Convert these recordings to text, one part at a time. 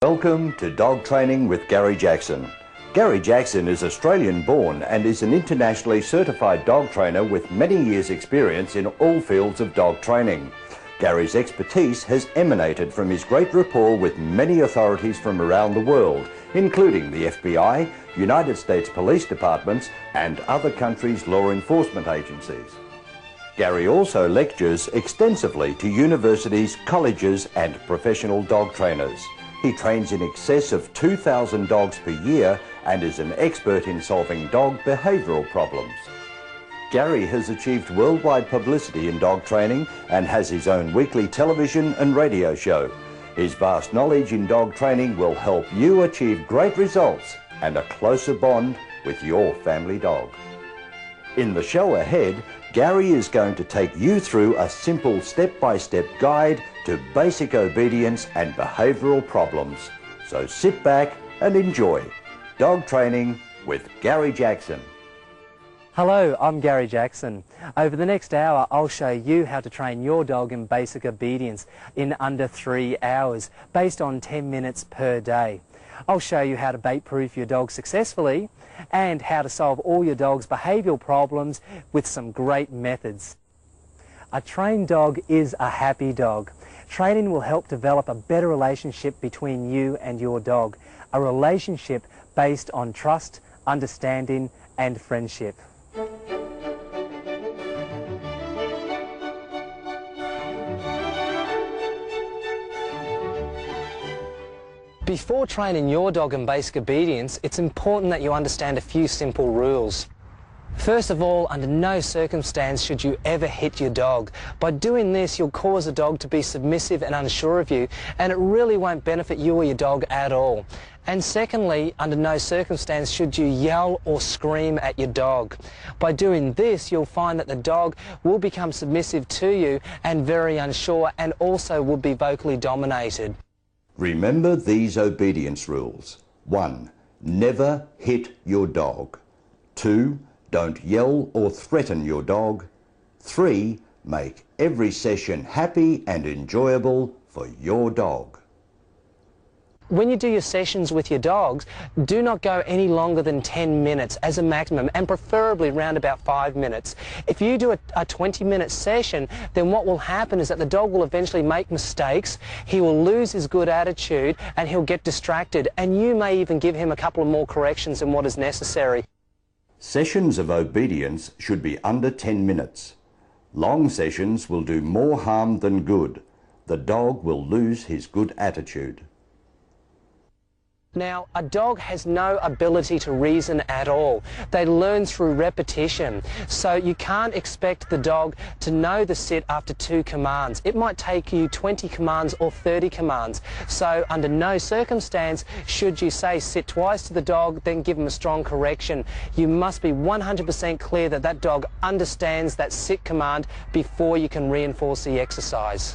Welcome to Dog Training with Gary Jackson. Gary Jackson is Australian-born and is an internationally certified dog trainer with many years' experience in all fields of dog training. Gary's expertise has emanated from his great rapport with many authorities from around the world, including the FBI, United States Police Departments, and other countries' law enforcement agencies. Gary also lectures extensively to universities, colleges, and professional dog trainers. He trains in excess of 2,000 dogs per year and is an expert in solving dog behavioural problems. Gary has achieved worldwide publicity in dog training and has his own weekly television and radio show. His vast knowledge in dog training will help you achieve great results and a closer bond with your family dog. In the show ahead, Gary is going to take you through a simple step-by-step guide to basic obedience and behavioural problems. So sit back and enjoy Dog Training with Gary Jackson. Hello, I'm Gary Jackson. Over the next hour, I'll show you how to train your dog in basic obedience in under 3 hours, based on 10 minutes per day. I'll show you how to bait-proof your dog successfully and how to solve all your dog's behavioural problems with some great methods. A trained dog is a happy dog. Training will help develop a better relationship between you and your dog, a relationship based on trust, understanding and friendship. Before training your dog in basic obedience, it's important that you understand a few simple rules. First of all, under no circumstance should you ever hit your dog. By doing this, you'll cause a dog to be submissive and unsure of you, and it really won't benefit you or your dog at all. And secondly, under no circumstance should you yell or scream at your dog. By doing this, you'll find that the dog will become submissive to you and very unsure, and also will be vocally dominated. Remember these obedience rules. 1. Never hit your dog. 2. Don't yell or threaten your dog. 3. Make every session happy and enjoyable for your dog. When you do your sessions with your dogs, do not go any longer than 10 minutes as a maximum, and preferably around about 5 minutes. If you do a 20-minute session, then what will happen is that the dog will eventually make mistakes, he will lose his good attitude, and he'll get distracted, and you may even give him a couple of more corrections than what is necessary. Sessions of obedience should be under 10 minutes. Long sessions will do more harm than good. The dog will lose his good attitude. Now, a dog has no ability to reason at all. They learn through repetition. So you can't expect the dog to know the sit after 2 commands. It might take you 20 commands or 30 commands. So under no circumstance should you say sit twice to the dog, then give him a strong correction. You must be 100% clear that that dog understands that sit command before you can reinforce the exercise.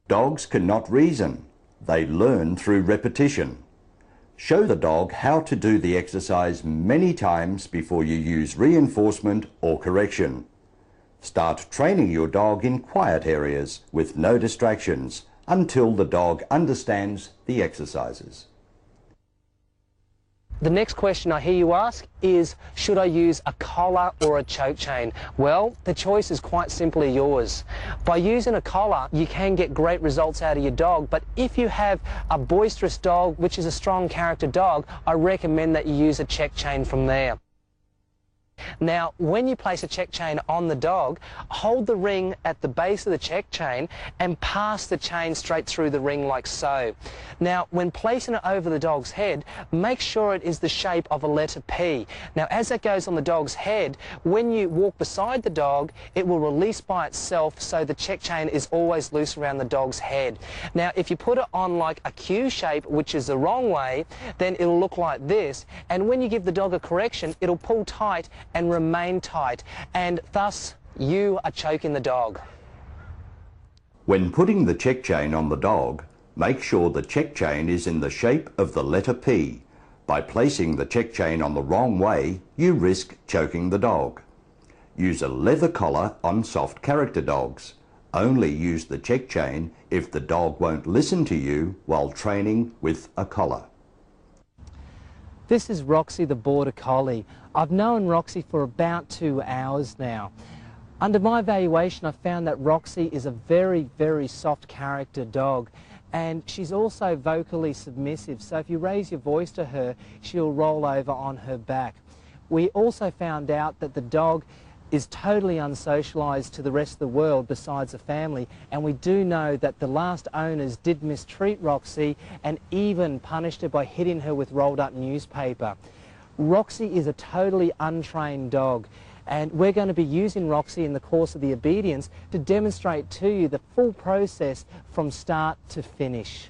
Dogs cannot reason. They learn through repetition. Show the dog how to do the exercise many times before you use reinforcement or correction. Start training your dog in quiet areas with no distractions until the dog understands the exercises. The next question I hear you ask is, should I use a collar or a choke chain? Well, the choice is quite simply yours. By using a collar, you can get great results out of your dog, but if you have a boisterous dog, which is a strong character dog, I recommend that you use a check chain from there. Now, when you place a check chain on the dog, hold the ring at the base of the check chain and pass the chain straight through the ring like so. Now, when placing it over the dog's head, make sure it is the shape of a letter P. Now, as that goes on the dog's head, when you walk beside the dog, it will release by itself, so the check chain is always loose around the dog's head. Now, if you put it on like a Q shape, which is the wrong way, then it'll look like this, and when you give the dog a correction, it'll pull tight and remain tight, and thus you are choking the dog. When putting the check chain on the dog, make sure the check chain is in the shape of the letter P. By placing the check chain on the wrong way, you risk choking the dog. Use a leather collar on soft character dogs. Only use the check chain if the dog won't listen to you while training with a collar. This is Roxy the Border Collie. I've known Roxy for about 2 hours now. Under my evaluation, I found that Roxy is a very, very soft character dog, and she's also vocally submissive, so if you raise your voice to her, she'll roll over on her back. We also found out that the dog is totally unsocialised to the rest of the world besides the family, and we do know that the last owners did mistreat Roxy and even punished her by hitting her with rolled up newspaper. Roxy is a totally untrained dog, and we're going to be using Roxy in the course of the obedience to demonstrate to you the full process from start to finish.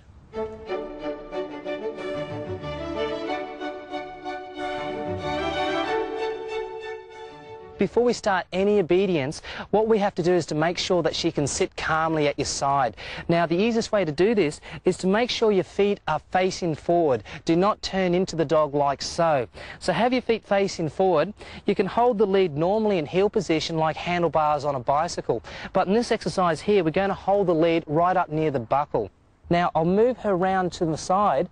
Before we start any obedience, what we have to do is to make sure that she can sit calmly at your side. Now, the easiest way to do this is to make sure your feet are facing forward. Do not turn into the dog like so. So have your feet facing forward. You can hold the lead normally in heel position like handlebars on a bicycle. But in this exercise here, we're going to hold the lead right up near the buckle. Now, I'll move her round to the side,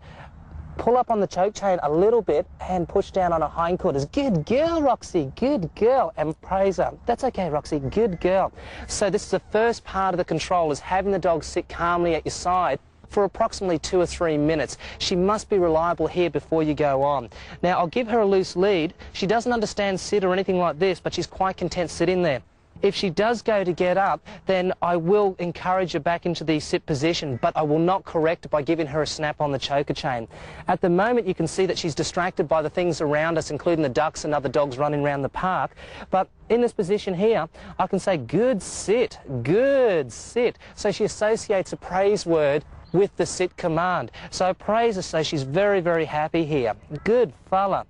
pull up on the choke chain a little bit and push down on her hindquarters. Good girl, Roxy, good girl. And praise her. That's okay, Roxy, good girl. So this is the first part of the control, is having the dog sit calmly at your side for approximately 2 or 3 minutes. She must be reliable here before you go on. Now, I'll give her a loose lead. She doesn't understand sit or anything like this, but she's quite content sitting there. If she does go to get up, then I will encourage her back into the sit position, but I will not correct by giving her a snap on the choker chain. At the moment, you can see that she's distracted by the things around us, including the ducks and other dogs running around the park. But in this position here, I can say, good sit, good sit. So she associates a praise word with the sit command. So I praise her, so she's very, very happy here. Good fella.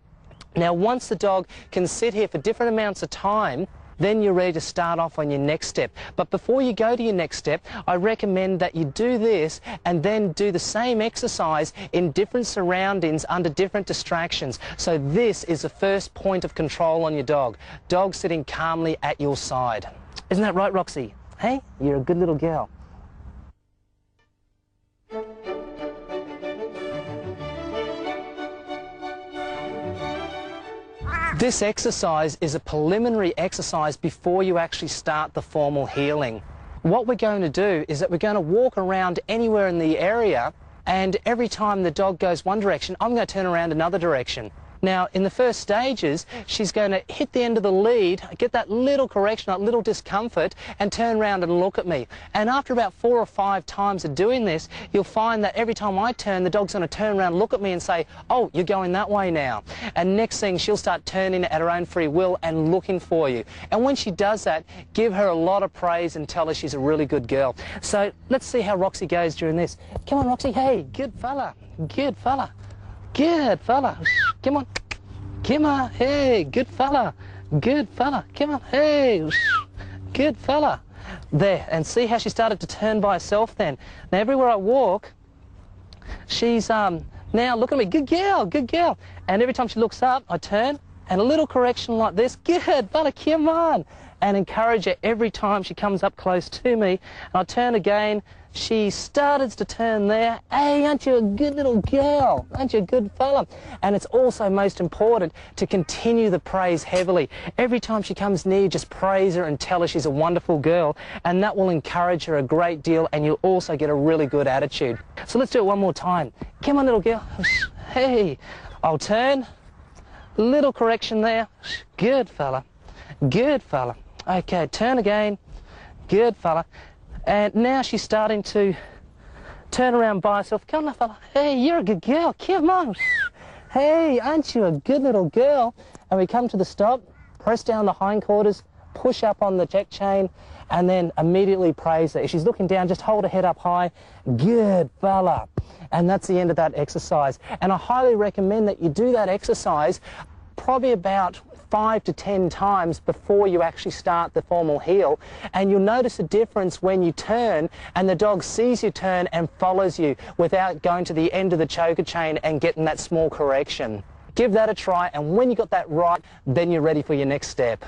Now, once the dog can sit here for different amounts of time, then you're ready to start off on your next step. But before you go to your next step, I recommend that you do this and then do the same exercise in different surroundings under different distractions. So this is the first point of control on your dog. Dog sitting calmly at your side. Isn't that right, Roxy? Hey, you're a good little girl. This exercise is a preliminary exercise before you actually start the formal heeling. What we're going to do is that we're going to walk around anywhere in the area, and every time the dog goes one direction, I'm going to turn around another direction. Now, in the first stages, she's going to hit the end of the lead, get that little correction, that little discomfort, and turn around and look at me. And after about 4 or 5 times of doing this, you'll find that every time I turn, the dog's going to turn around, look at me and say, oh, you're going that way now. And next thing, she'll start turning at her own free will and looking for you. And when she does that, give her a lot of praise and tell her she's a really good girl. So let's see how Roxy goes during this. Come on, Roxy. Hey, good fella. Good fella. Good fella. Come on. Come on. Hey, good fella. Good fella. Come on. Hey. Good fella. There. And see how she started to turn by herself then. Now, everywhere I walk, she's now look at me. Good girl. Good girl. And every time she looks up, I turn, and a little correction like this. Good fella. Come on. And encourage her every time she comes up close to me. And I turn again. She started to turn there. Hey, aren't you a good little girl? Aren't you a good fella? And it's also most important to continue the praise heavily. Every time she comes near, just praise her and tell her she's a wonderful girl, and that will encourage her a great deal, and you'll also get a really good attitude. So let's do it one more time. Come on, little girl. Hey, I'll turn. Little correction there. Good fella. Good fella. Okay, turn again. Good fella. And now she's starting to turn around by herself. Come on, fella. Hey, you're a good girl. Come on. Hey, aren't you a good little girl? And we come to the stop, press down the hindquarters, push up on the check chain, and then immediately praise her. If she's looking down, just hold her head up high. Good fella. And that's the end of that exercise. And I highly recommend that you do that exercise probably about 5 to 10 times before you actually start the formal heel, and you'll notice a difference when you turn and the dog sees you turn and follows you without going to the end of the choker chain and getting that small correction. Give that a try, and when you got that right, then you're ready for your next step.